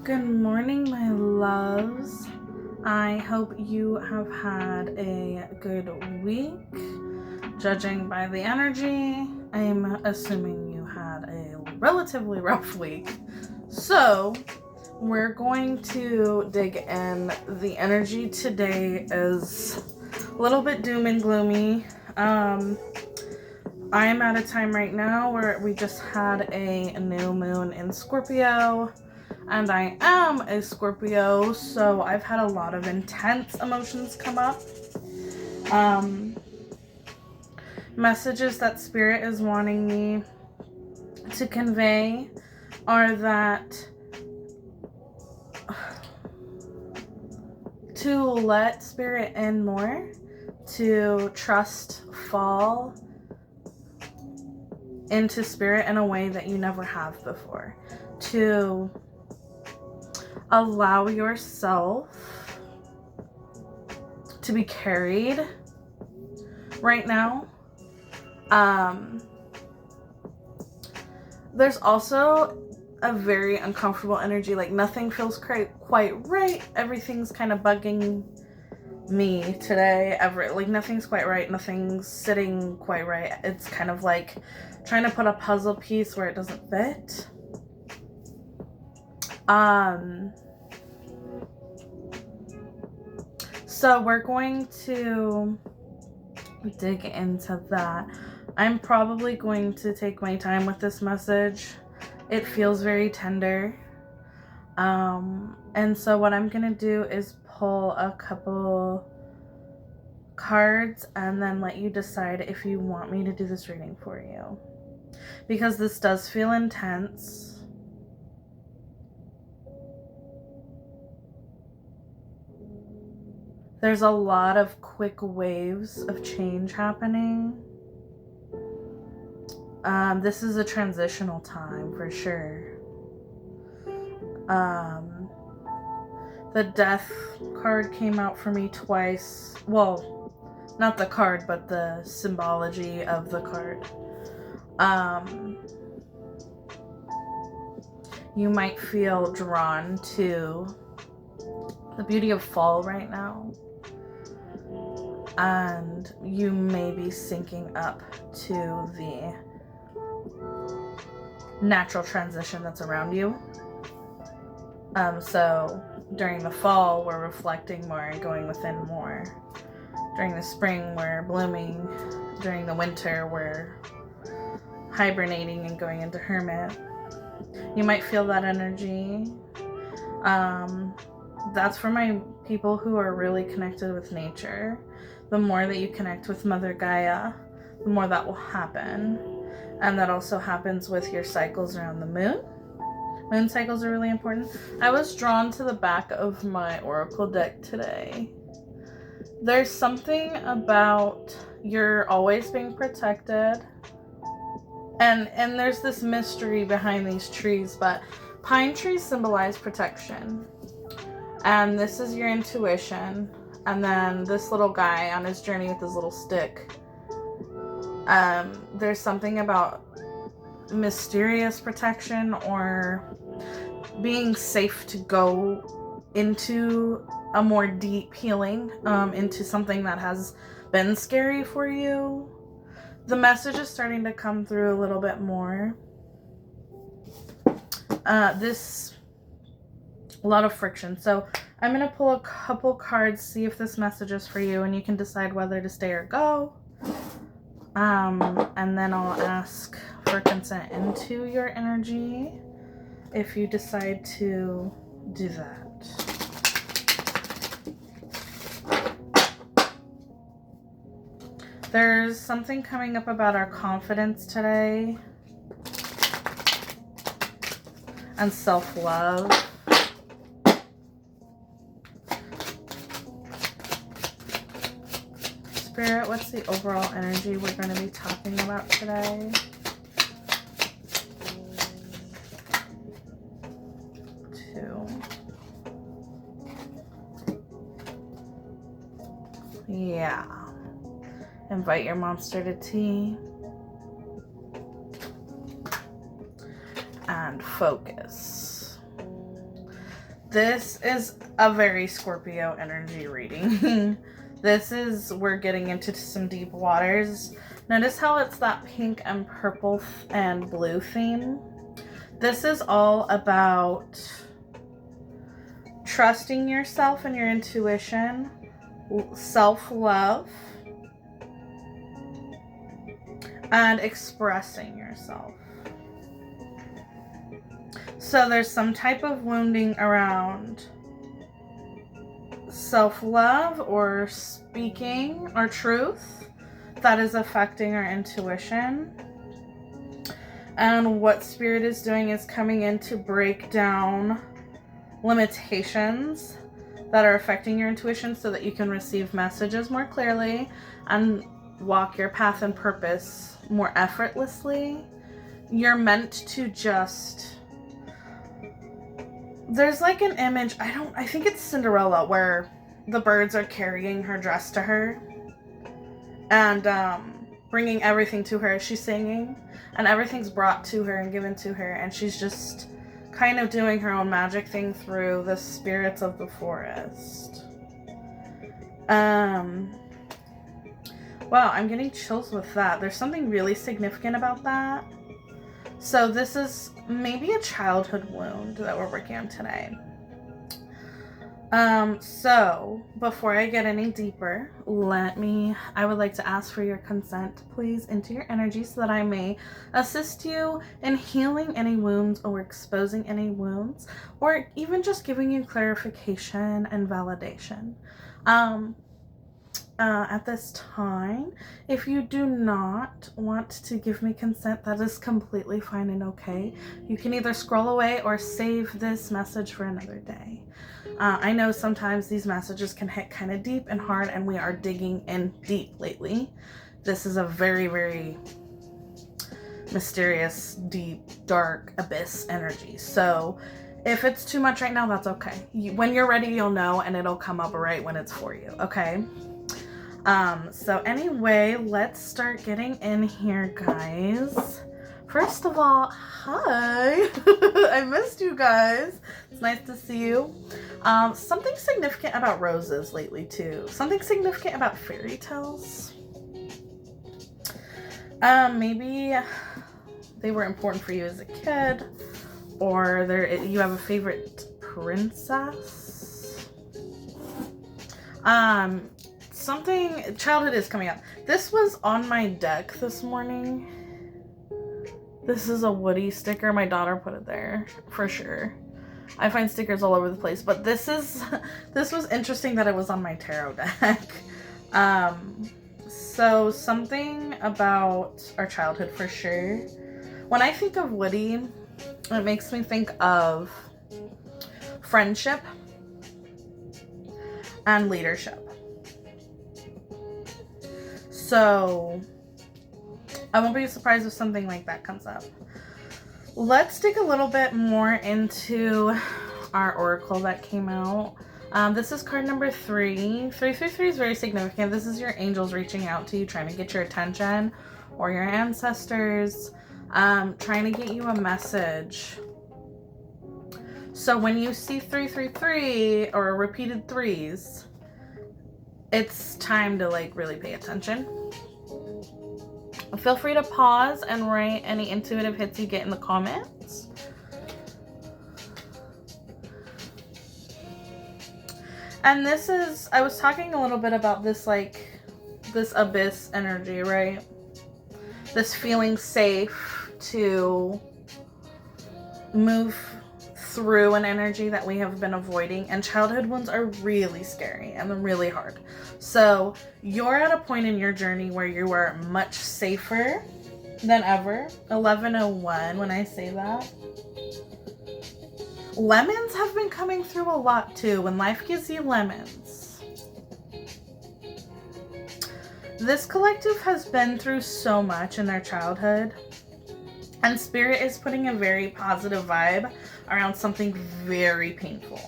Good morning, my loves. I hope you have had a good week. Judging by the energy, I'm assuming you had a relatively rough week. So, we're going to dig in. The energy today is a little bit doom and gloomy. I'm at a time right now where we just had a new moon in Scorpio, and I am a Scorpio, so I've had a lot of intense emotions come up. Messages that Spirit is wanting me to convey are that to let Spirit in more, to trust, fall into Spirit in a way that you never have before, to allow yourself to be carried right now. There's also a very uncomfortable energy, like nothing feels quite right. Everything's kind of bugging me today. Like nothing's quite right. Nothing's sitting quite right. It's kind of like trying to put a puzzle piece where it doesn't fit. So we're going to dig into that. I'm probably going to take my time with this message. It feels very tender. And so what I'm going to do is pull a couple cards and then let you decide if you want me to do this reading for you. Because this does feel intense. There's a lot of quick waves of change happening. This is a transitional time for sure. The death card came out for me twice. Well, not the card, but the symbology of the card. You might feel drawn to the beauty of fall right now. And you may be syncing up to the natural transition that's around you. So during the fall, we're reflecting more and going within more. During the spring, we're blooming. During the winter, we're hibernating and going into hermit. You might feel that energy. That's for my people who are really connected with nature. The more that you connect with Mother Gaia, the more that will happen. And that also happens with your cycles around the moon. Moon cycles are really important. I was drawn to the back of my oracle deck today. There's something about you're always being protected. And there's this mystery behind these trees, but pine trees symbolize protection. And this is your intuition. And then this little guy on his journey with his little stick. There's something about mysterious protection or being safe to go into a more deep healing, into something that has been scary for you. The message is starting to come through a little bit more. A lot of friction. So I'm going to pull a couple cards, see if this message is for you, and you can decide whether to stay or go. And then I'll ask for consent into your energy if you decide to do that. There's something coming up about our confidence today and self-love. Spirit, what's the overall energy we're going to be talking about today? Yeah. Invite your monster to tea. And focus. This is a very Scorpio energy reading. We're getting into some deep waters. Notice how it's that pink and purple and blue theme. This is all about trusting yourself and your intuition, self-love, and expressing yourself. So there's some type of wounding around self-love or speaking or truth that is affecting our intuition. And what Spirit is doing is coming in to break down limitations that are affecting your intuition so that you can receive messages more clearly and walk your path and purpose more effortlessly. You're meant to just... There's like an image, I think it's Cinderella, where the birds are carrying her dress to her and bringing everything to her as she's singing, and everything's brought to her and given to her, and she's just kind of doing her own magic thing through the spirits of the forest. Wow, I'm getting chills with that. There's something really significant about that. So this is maybe a childhood wound that we're working on today. So before I get any deeper, I would like to ask for your consent, please, into your energy so that I may assist you in healing any wounds or exposing any wounds, or even just giving you clarification and validation. At this time, if you do not want to give me consent, that is completely fine and okay. You can either scroll away or save this message for another day. I know sometimes these messages can hit kind of deep and hard, and we are digging in deep lately. This is a very, very mysterious, deep, dark abyss energy. So if it's too much right now, that's okay. When you're ready, you'll know, and it'll come up right when it's for you, okay? So anyway, let's start getting in here, guys. First of all, hi. I missed you guys. It's nice to see you. Something significant about roses lately too. Something significant about fairy tales. Maybe they were important for you as a kid, or you have a favorite princess. Something childhood is coming up. This was on my deck this morning. This is a Woody sticker. My daughter put it there for sure. I find stickers all over the place, but this was interesting that it was on my tarot deck. So something about our childhood for sure. When I think of Woody, it makes me think of friendship and leadership. So I won't be surprised if something like that comes up. Let's dig a little bit more into our oracle that came out. This is card number 3. 333 is very significant. This is your angels reaching out to you, trying to get your attention, or your ancestors, trying to get you a message. So when you see 333 or repeated 3s, it's time to really pay attention. Feel free to pause and write any intuitive hits you get in the comments. And I was talking a little bit about this, this abyss energy, right? This feeling safe to move through an energy that we have been avoiding, and childhood wounds are really scary and they're really hard. So you're at a point in your journey where you are much safer than ever. 1101, when I say that. Lemons have been coming through a lot too. When life gives you lemons. This collective has been through so much in their childhood, and Spirit is putting a very positive vibe around something very painful.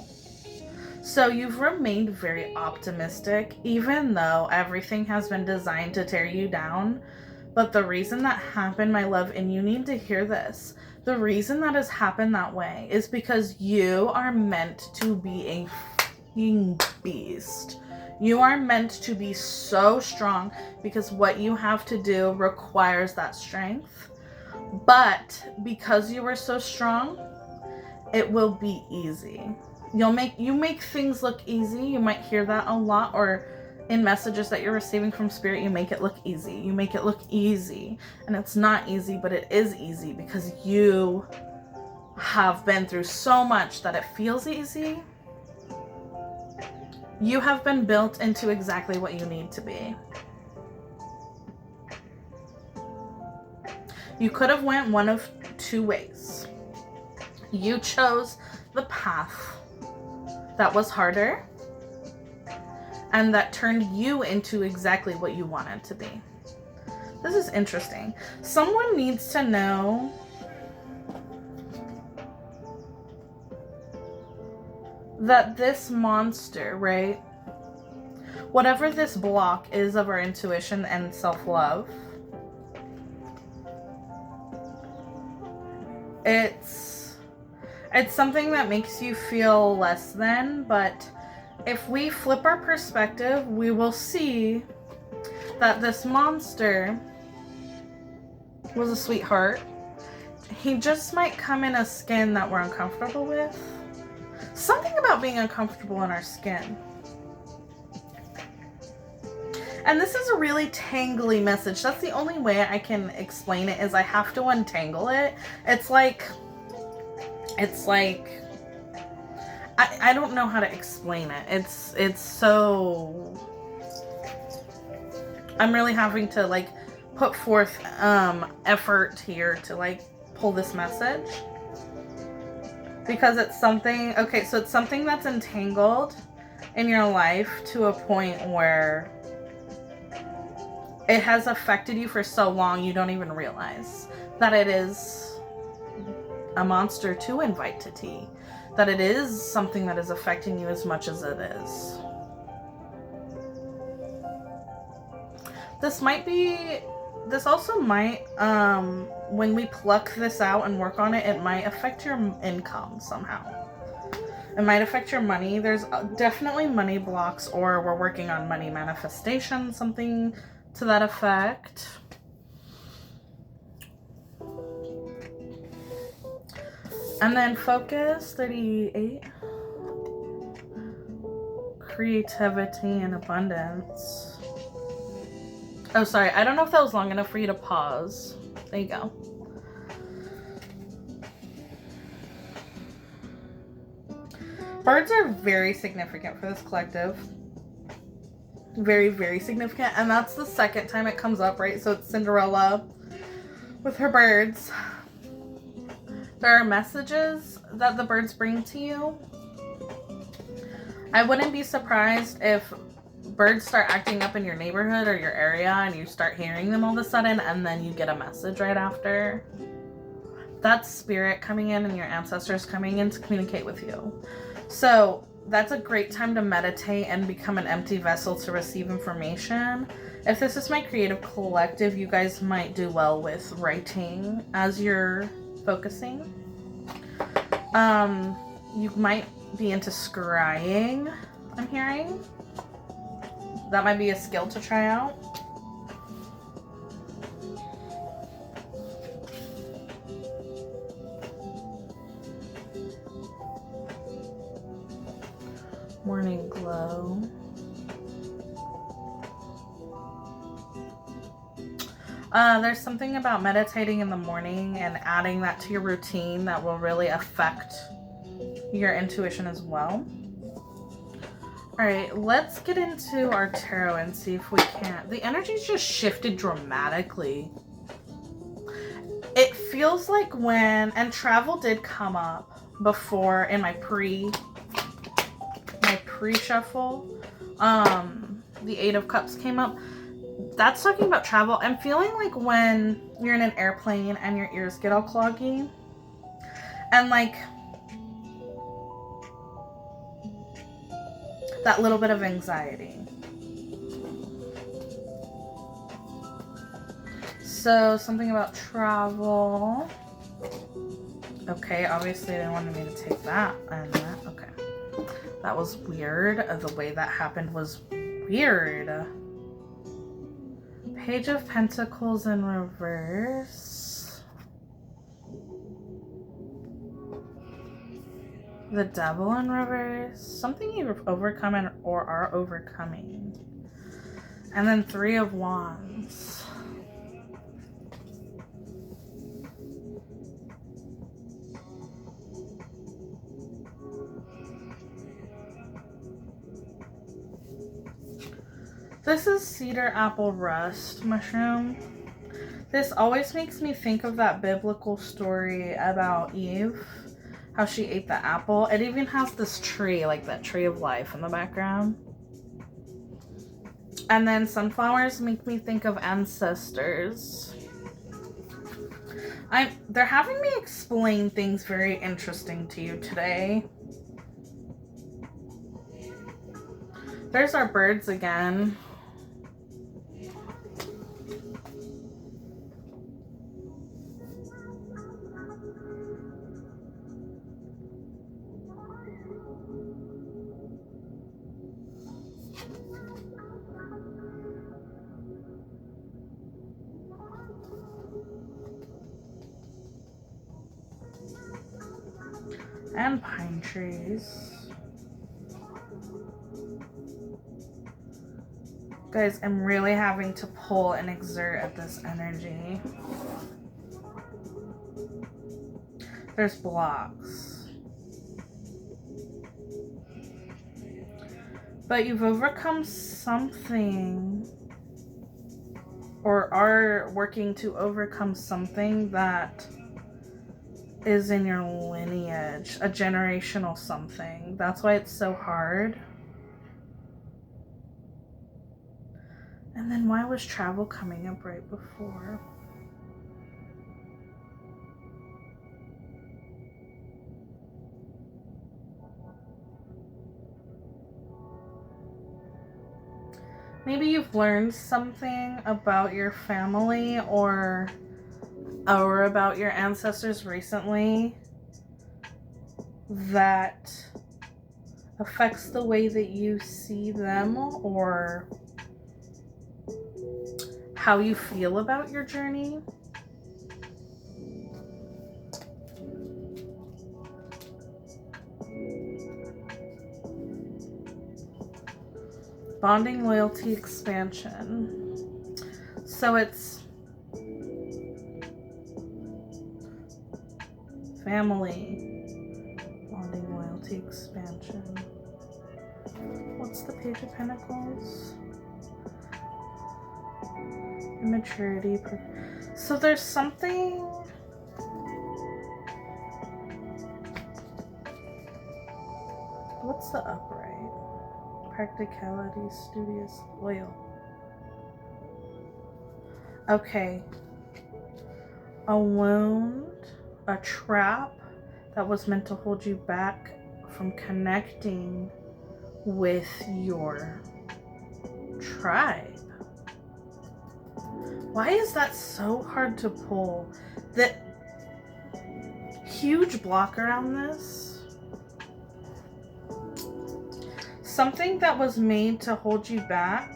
So you've remained very optimistic, even though everything has been designed to tear you down. But the reason that happened, my love, and you need to hear this, The reason that has happened that way is because you are meant to be a fucking beast. You are meant to be so strong because what you have to do requires that strength. But because you are so strong, it will be easy. You make things look easy. You might hear that a lot, or in messages that you're receiving from spirit, you make it look easy. You make it look easy. And it's not easy, but it is easy because you have been through so much that it feels easy. You have been built into exactly what you need to be. You could have went one of two ways. You chose the path that was harder and that turned you into exactly what you wanted to be. This is interesting. Someone needs to know that this monster, right? Whatever this block is of our intuition and self-love, it's something that makes you feel less than, but if we flip our perspective, we will see that this monster was a sweetheart. He just might come in a skin that we're uncomfortable with. Something about being uncomfortable in our skin. And this is a really tangly message. That's the only way I can explain it, is I have to untangle it. It's like I don't know how to explain it. It's so, I'm really having to like put forth effort here to like pull this message, because it's something, okay, so it's something that's entangled in your life to a point where it has affected you for so long you don't even realize that it is a monster to invite to tea. That it is something that is affecting you as much as it is. This also might, when we pluck this out and work on it, it might affect your income somehow. It might affect your money. There's definitely money blocks, or we're working on money manifestation, something to that effect. And then focus, 38. Creativity and abundance. Oh, sorry. I don't know if that was long enough for you to pause. There you go. Birds are very significant for this collective. Very, very significant. And that's the second time it comes up, right? So it's Cinderella with her birds. There are messages that the birds bring to you. I wouldn't be surprised if birds start acting up in your neighborhood or your area and you start hearing them all of a sudden, and then you get a message right after. That's spirit coming in and your ancestors coming in to communicate with you. So that's a great time to meditate and become an empty vessel to receive information. If this is my creative collective, you guys might do well with writing as you're focusing. You might be into scrying, I'm hearing. That might be a skill to try out. Morning glow. There's something about meditating in the morning and adding that to your routine that will really affect your intuition as well. All right, let's get into our tarot and see if we can. The energy's just shifted dramatically. It feels like when, and travel did come up before in my pre-shuffle. The Eight of Cups came up. That's talking about travel. I'm feeling like when you're in an airplane and your ears get all cloggy and like that little bit of anxiety. So something about travel. Okay, obviously they wanted me to take that and that. Okay. That was weird. The way that happened was weird. Page of Pentacles in reverse. The Devil in reverse. Something you've overcome or are overcoming. And then Three of Wands. This is cedar apple rust mushroom. This always makes me think of that biblical story about Eve, how she ate the apple. It even has this tree, like that tree of life in the background. And then sunflowers make me think of ancestors. They're having me explain things very interesting to you today. There's our birds again. And pine trees. Guys, I'm really having to pull and exert at this energy. There's blocks. But you've overcome something, or are working to overcome something that is in your lineage, a generational something. That's why it's so hard. And then why was travel coming up right before? Maybe you've learned something about your family or about your ancestors recently that affects the way that you see them or how you feel about your journey. Bonding, loyalty, expansion. So it's family, bonding, loyalty, expansion. What's the Page of Pentacles? Immaturity. So there's something. What's the upright? Practicality, studious, loyal. Okay. A wound, a trap that was meant to hold you back from connecting with your tribe. Why is that so hard to pull? The huge block around this. Something that was made to hold you back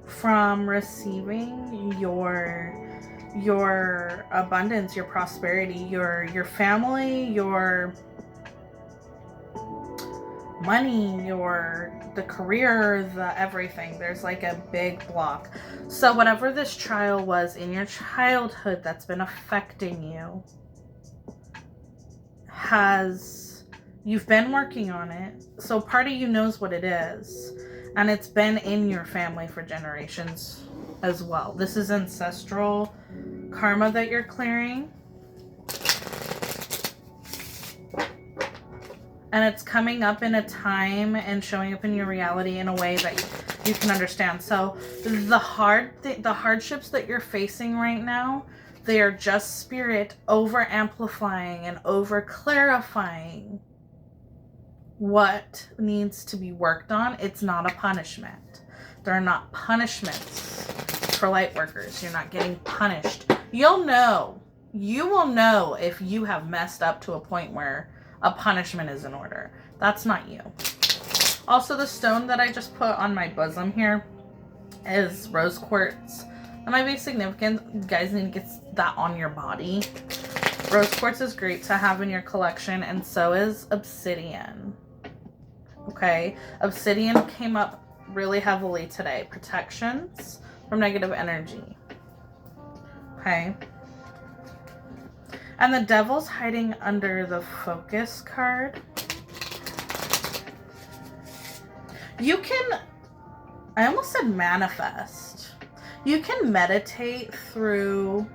from receiving your abundance, your prosperity, your family, your money, the career, the everything. There's like a big block. So whatever this trial was in your childhood that's been affecting you, you've been working on it. So part of you knows what it is, and it's been in your family for generations as well. This is ancestral karma that you're clearing. And it's coming up in a time and showing up in your reality in a way that you can understand. So the hardships that you're facing right now, they are just spirit over amplifying and over clarifying what needs to be worked on. It's not a punishment. There are not punishments for light workers. You're not getting punished. You'll know. You will know if you have messed up to a point where a punishment is in order. That's not you. Also, the stone that I just put on my bosom here is rose quartz. That might be significant. You guys need to get that on your body. Rose quartz is great to have in your collection, and so is obsidian. Okay, obsidian came up really heavily today. Protections from negative energy. Okay. And the devil's hiding under the focus card. You can, I almost said manifest. You can meditate through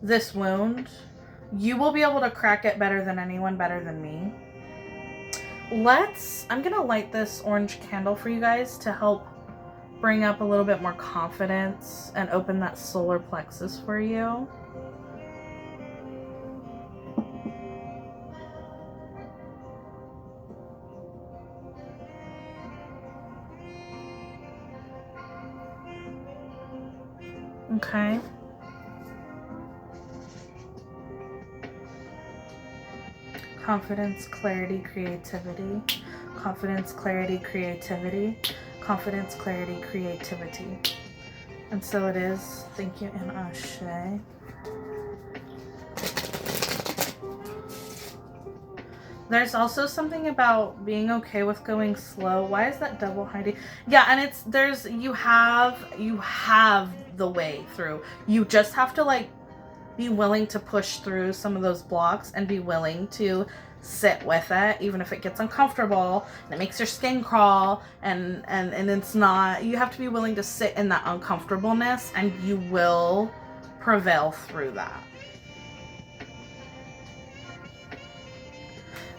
this wound. You will be able to crack it better than anyone, better than me. I'm going to light this orange candle for you guys to help bring up a little bit more confidence and open that solar plexus for you. Okay. Confidence, clarity, creativity. Confidence, clarity, creativity. Confidence, clarity, creativity. And so it is. Thank you, and Ashe. There's also something about being okay with going slow. Why is that devil hiding? Yeah, and you have the way through. You just have to like be willing to push through some of those blocks and be willing to sit with it, even if it gets uncomfortable and it makes your skin crawl and it's not, you have to be willing to sit in that uncomfortableness, and you will prevail through that.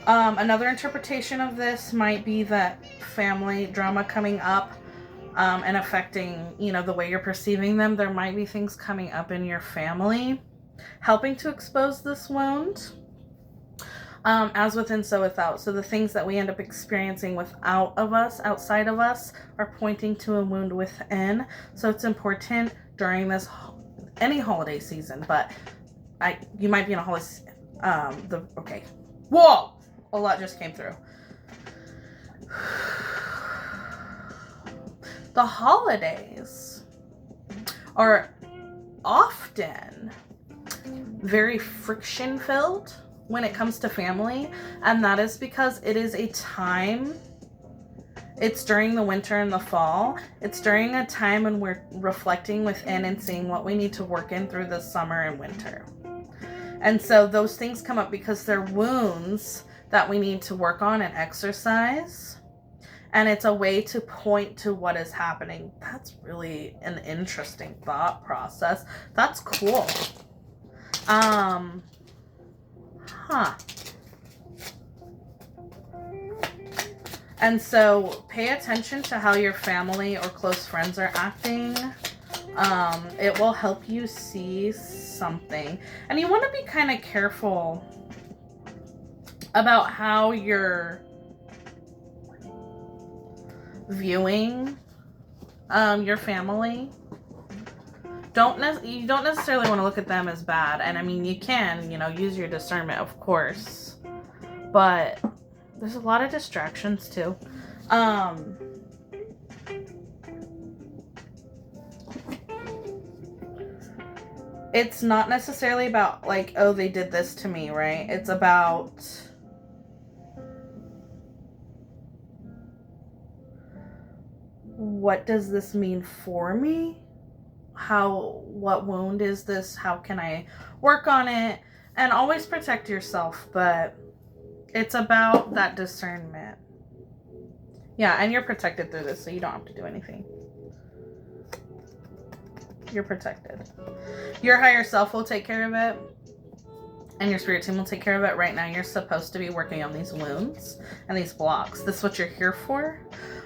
Another interpretation of this might be that family drama coming up and affecting, the way you're perceiving them. There might be things coming up in your family helping to expose this wound. As within, so without. So the things that we end up experiencing outside of us, are pointing to a wound within. So it's important during any holiday season, but you might be in a holiday, okay. Whoa! A lot just came through. The holidays are often very friction filled when it comes to family, and that is because it is a time, it's during the winter and the fall, it's during a time when we're reflecting within and seeing what we need to work in through the summer and winter. And so those things come up because they're wounds that we need to work on and exercise. And it's a way to point to what is happening. That's really an interesting thought process. That's cool. And so pay attention to how your family or close friends are acting. It will help you see something. And you want to be kind of careful about how you're viewing your family. You don't necessarily want to look at them as bad. And I mean, you can, use your discernment, of course. But there's a lot of distractions too. It's not necessarily about like, oh, they did this to me, right? It's about what does this mean for me? What wound is this? How can I work on it? And always protect yourself, but it's about that discernment. Yeah, and you're protected through this, so you don't have to do anything. You're protected. Your higher self will take care of it, and your spirit team will take care of it. Right now, you're supposed to be working on these wounds and these blocks. This is what you're here for.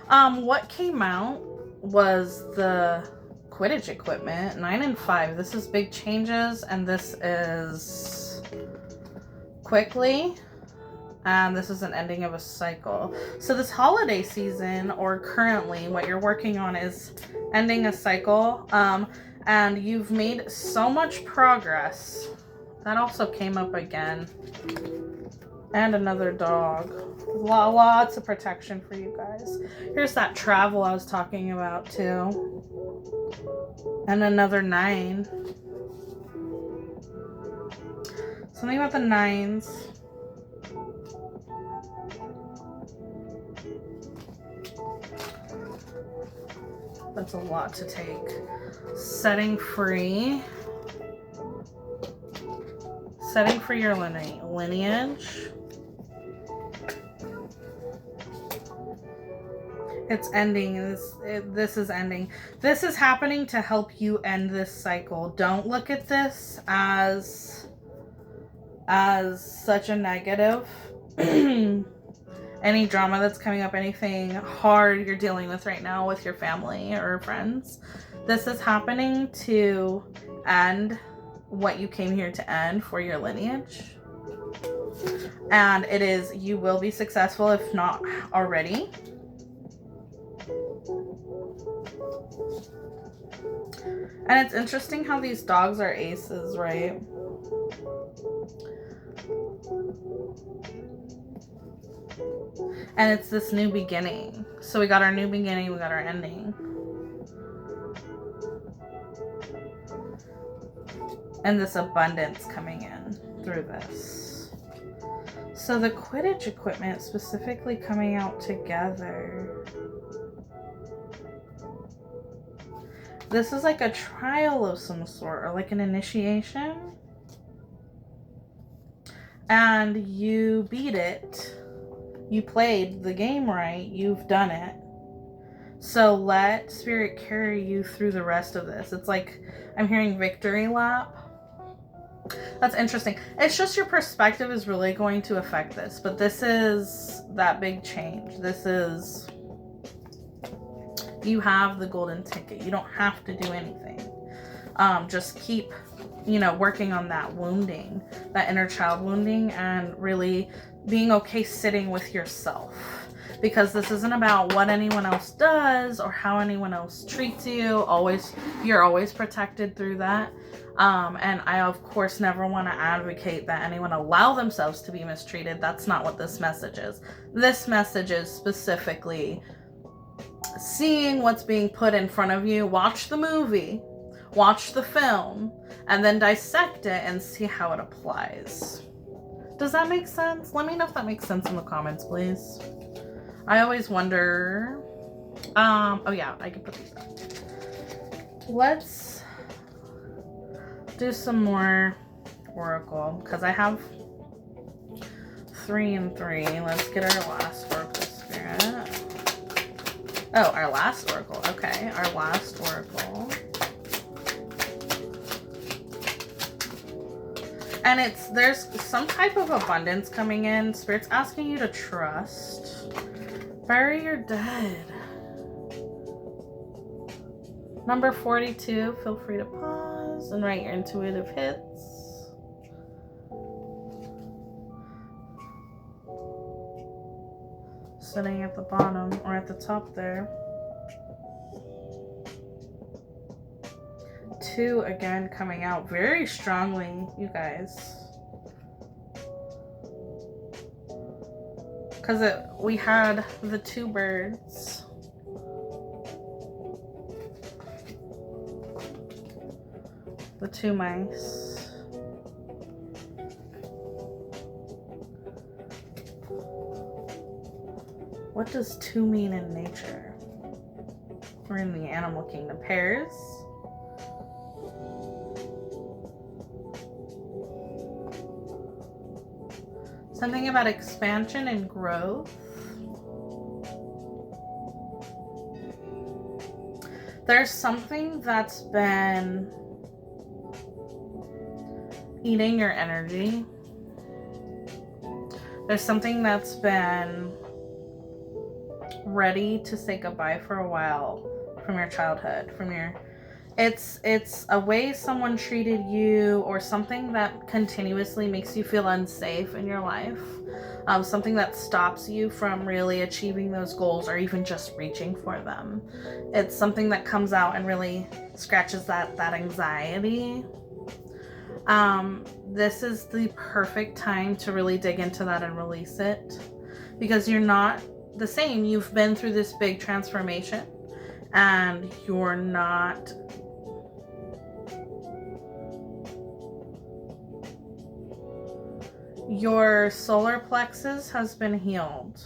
What came out was the Quidditch equipment, 9 and 5. This is big changes, and this is quickly, and this is an ending of a cycle. So this holiday season, or currently, what you're working on is ending a cycle, And you've made so much progress. That also came up again. And another dog. Lots of protection for you guys. Here's that travel I was talking about too. And another 9. Something about the 9s. That's a lot to take. Setting free. Setting free your lineage. It's ending. This is ending. This is happening to help you end this cycle. Don't look at this as such a negative. Any drama that's coming up, anything hard you're dealing with right now with your family or friends, this is happening to end what you came here to end for your lineage. And it is, you will be successful if not already. And it's interesting how these dogs are aces, right? And it's this new beginning. So we got our new beginning, we got our ending. And this abundance coming in through this. So the Quidditch equipment specifically coming out together. This is like a trial of some sort, or like an initiation. And you beat it. You played the game right. You've done it. So let Spirit carry you through the rest of this. It's like, I'm hearing victory lap. That's interesting. It's just your perspective is really going to affect this. But this is that big change. This is... You have the golden ticket. You don't have to do anything. Just keep, working on that wounding, that inner child wounding, and really being okay sitting with yourself. Because this isn't about what anyone else does or how anyone else treats you. You're always protected through that. And I, of course, never want to advocate that anyone allow themselves to be mistreated. That's not what this message is. This message is specifically seeing what's being put in front of you. Watch the movie, watch the film, and then dissect it and see how it applies. Does that make sense? Let me know if that makes sense in the comments, please. I always wonder. Oh yeah, I can put these down. Let's do some more Oracle, because I have 3 and 3. Let's get our last Oracle Spirit. Oh, our last Oracle. Okay, our last Oracle. And there's some type of abundance coming in. Spirit's asking you to trust. Bury your dead. Number 42, feel free to pause and write your intuitive hits. Sitting at the bottom or at the top there. 2 again coming out very strongly, you guys. Because we had the 2 birds. The 2 mice. What does 2 mean in nature? We're in the animal kingdom. Pairs. Something about expansion and growth. There's something that's been eating your energy. There's something that's been ready to say goodbye for a while from your childhood, from It's a way someone treated you, or something that continuously makes you feel unsafe in your life. Something that stops you from really achieving those goals or even just reaching for them. It's something that comes out and really scratches that anxiety. This is the perfect time to really dig into that and release it, because you're not the same. You've been through this big transformation, and you're not your solar plexus has been healed.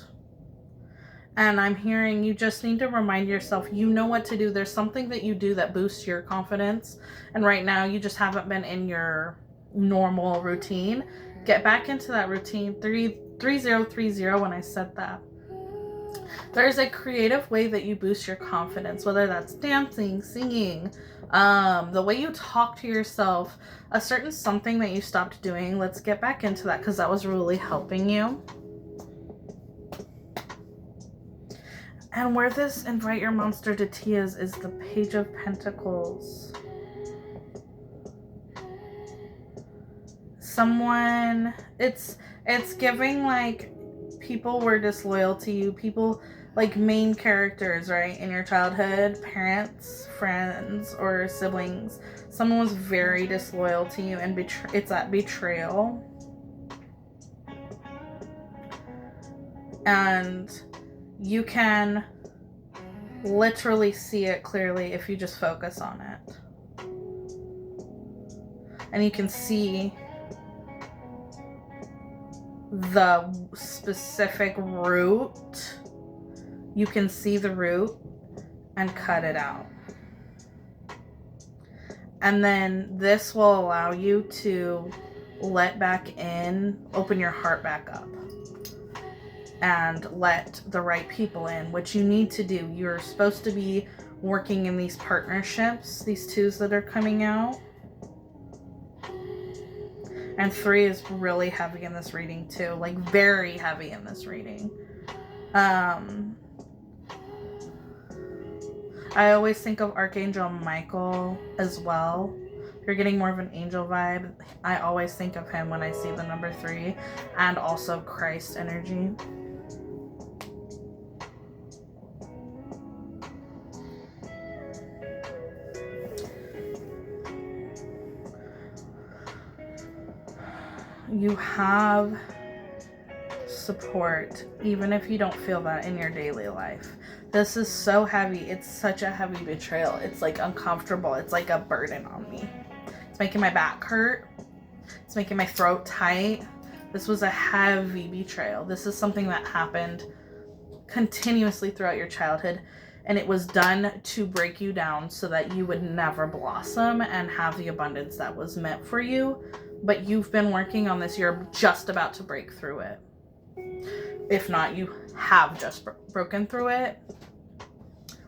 And I'm hearing you just need to remind yourself, you know what to do. There's something that you do that boosts your confidence. And right now you just haven't been in your normal routine. Get back into that routine. 3030 when I said that. There's a creative way that you boost your confidence, whether that's dancing, singing, the way you talk to yourself, a certain something that you stopped doing. Let's get back into that, because that was really helping you. And where this invite your monster to tea is the Page of Pentacles. Someone, it's giving like people were disloyal to you, people like main characters, right, in your childhood, parents, friends, or siblings. Someone was very disloyal to you, and it's that betrayal. And you can literally see it clearly if you just focus on it. And you can see the specific root. You can see the root and cut it out. And then this will allow you to let back in, open your heart back up, and let the right people in, which you need to do. You're supposed to be working in these partnerships, these twos that are coming out. And 3 is really heavy in this reading too, like very heavy in this reading. I always think of Archangel Michael as well. If you're getting more of an angel vibe, I always think of him when I see the number 3, and also Christ energy. You have support, even if you don't feel that in your daily life. This is so heavy. It's such a heavy betrayal. It's like uncomfortable. It's like a burden on me. It's making my back hurt. It's making my throat tight. This was a heavy betrayal. This is something that happened continuously throughout your childhood, and it was done to break you down so that you would never blossom and have the abundance that was meant for you. But you've been working on this. You're just about to break through it. If not, you have just broken through it.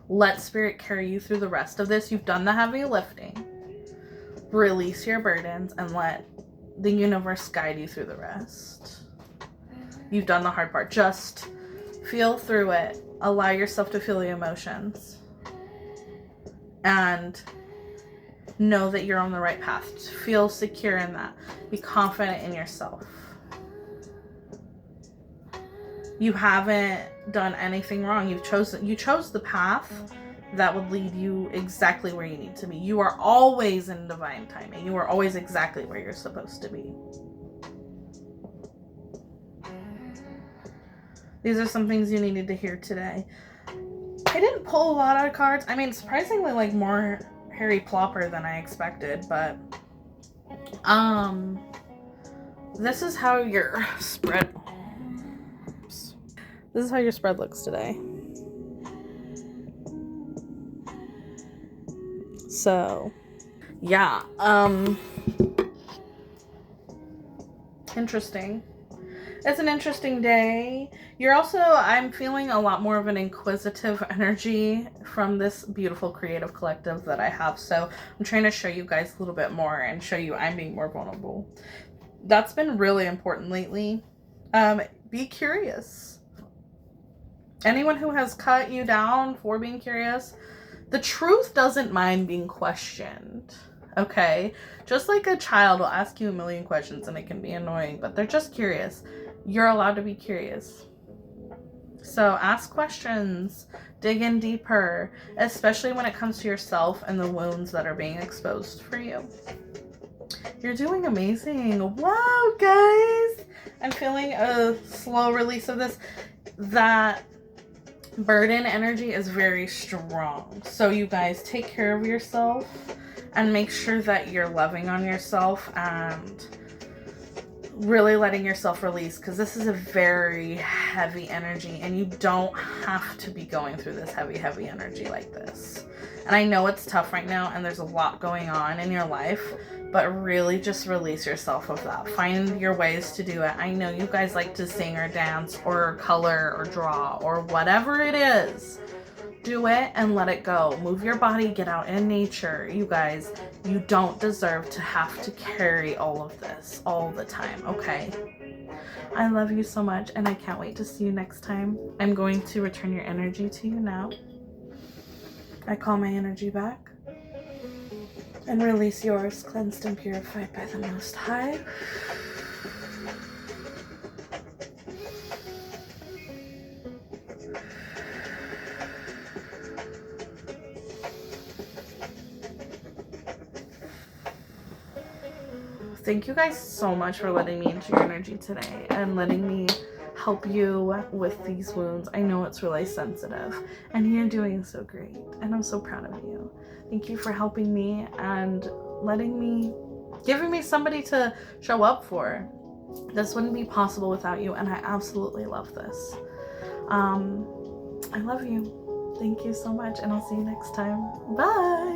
Let Spirit carry you through the rest of this. You've done the heavy lifting. Release your burdens and let the universe guide you through the rest. You've done the hard part. Just feel through it. Allow yourself to feel the emotions. And know that you're on the right path. Feel secure in that. Be confident in yourself. You haven't done anything wrong. You chose the path that would lead you exactly where you need to be. You are always in divine timing. You are always exactly where you're supposed to be. These are some things you needed to hear today. I didn't pull a lot of cards. I mean, surprisingly, like more Harry Plopper than I expected, but this is how your spread looks today. So, yeah, interesting. It's an interesting day. I'm feeling a lot more of an inquisitive energy from this beautiful creative collective that I have. So I'm trying to show you guys a little bit more and show you I'm being more vulnerable. That's been really important lately. Be curious. Anyone who has cut you down for being curious, the truth doesn't mind being questioned. Okay? Just like a child will ask you a million questions and it can be annoying, but they're just curious. You're allowed to be curious. So ask questions, dig in deeper, especially when it comes to yourself and the wounds that are being exposed for you. You're doing amazing. Wow, guys. I'm feeling a slow release of this. That burden energy is very strong. So you guys take care of yourself and make sure that you're loving on yourself and really letting yourself release, because this is a very heavy energy and you don't have to be going through this heavy energy like this. And I know it's tough right now and there's a lot going on in your life, but really just release yourself of that. Find your ways to do it. I know you guys like to sing or dance or color or draw or whatever it is. Do it and let it go. Move your body, get out in nature. You guys, you don't deserve to have to carry all of this all the time, okay? I love you so much and I can't wait to see you next time. I'm going to return your energy to you now. I call my energy back and release yours, cleansed and purified by the Most High. Thank you guys so much for letting me into your energy today and letting me help you with these wounds. I know it's really sensitive and you're doing so great and I'm so proud of you. Thank you for helping me and giving me somebody to show up for. This wouldn't be possible without you and I absolutely love this. I love you. Thank you so much and I'll see you next time. Bye.